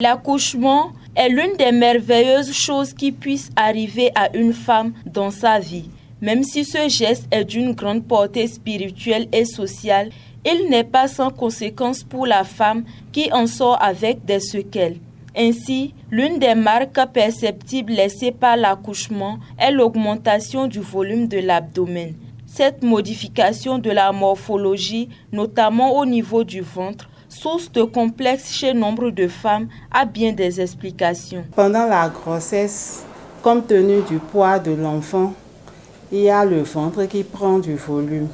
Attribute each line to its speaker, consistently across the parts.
Speaker 1: L'accouchement est l'une des merveilleuses choses qui puissent arriver à une femme dans sa vie. Même si ce geste est d'une grande portée spirituelle et sociale, il n'est pas sans conséquence pour la femme qui en sort avec des séquelles. Ainsi, l'une des marques perceptibles laissées par l'accouchement est l'augmentation du volume de l'abdomen. Cette modification de la morphologie, notamment au niveau du ventre, source de complexe chez nombre de femmes, a bien des explications.
Speaker 2: Pendant la grossesse, compte tenu du poids de l'enfant, il y a le ventre qui prend du volume.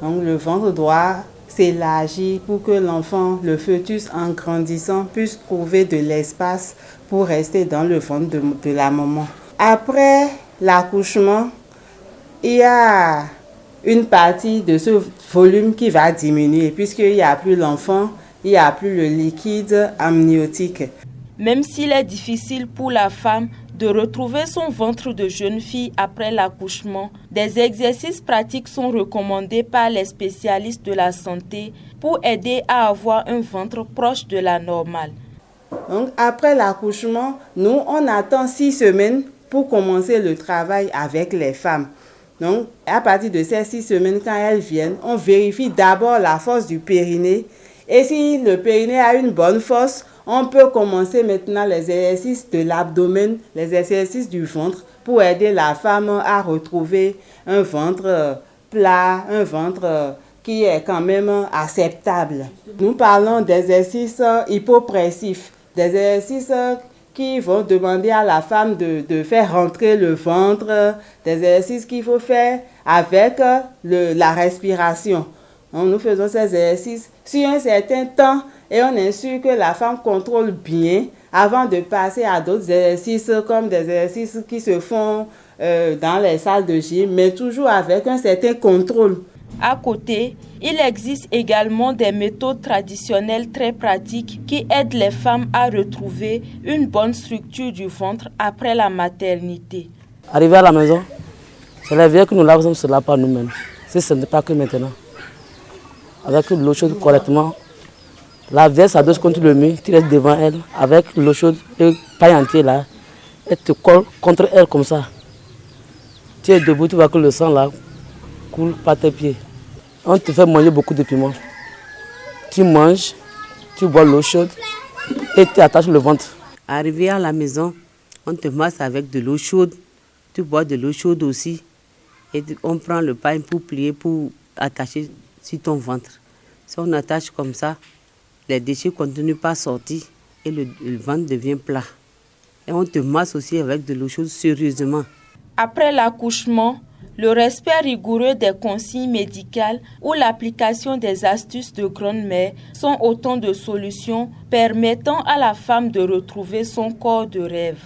Speaker 2: Donc le ventre doit s'élargir pour que l'enfant, le fœtus en grandissant, puisse trouver de l'espace pour rester dans le ventre de la maman. Après l'accouchement, il y a une partie de ce volume qui va diminuer puisqu'il n'y a plus l'enfant, il n'y a plus le liquide amniotique.
Speaker 1: Même s'il est difficile pour la femme de retrouver son ventre de jeune fille après l'accouchement, des exercices pratiques sont recommandés par les spécialistes de la santé pour aider à avoir un ventre proche de la normale.
Speaker 2: Donc, après l'accouchement, nous, on attend 6 semaines pour commencer le travail avec les femmes. Donc, à partir de ces 6 semaines, quand elles viennent, on vérifie d'abord la force du périnée. Et si le périnée a une bonne force, on peut commencer maintenant les exercices de l'abdomen, les exercices du ventre pour aider la femme à retrouver un ventre plat, un ventre qui est quand même acceptable. Nous parlons d'exercices hypopressifs, des exercices qui vont demander à la femme de faire rentrer le ventre, des exercices qu'il faut faire avec la respiration. Donc, nous faisons ces exercices sur un certain temps et on est sûr que la femme contrôle bien avant de passer à d'autres exercices comme des exercices qui se font dans les salles de gym, mais toujours avec un certain contrôle.
Speaker 1: À côté, il existe également des méthodes traditionnelles très pratiques qui aident les femmes à retrouver une bonne structure du ventre après la maternité.
Speaker 3: Arrivé à la maison, c'est la vie que nous lavons cela par nous-mêmes. Si ce n'est pas que maintenant. Avec l'eau chaude correctement, la veille s'adosse contre le mur, tu restes devant elle, avec l'eau chaude et paille entière là, elle te colle contre elle comme ça. Tu es debout, tu vois que le sang là coule par tes pieds. On te fait manger beaucoup de piment. Tu manges, tu bois l'eau chaude et tu attaches le ventre.
Speaker 4: Arrivé à la maison, on te masse avec de l'eau chaude, tu bois de l'eau chaude aussi et on prend le pain pour plier, pour attacher sur ton ventre. Si on attache comme ça, les déchets ne continuent pas à sortir et le ventre devient plat. Et on te masse aussi avec de l'eau chaude sérieusement.
Speaker 1: Après l'accouchement, le respect rigoureux des consignes médicales ou l'application des astuces de grande-mère sont autant de solutions permettant à la femme de retrouver son corps de rêve.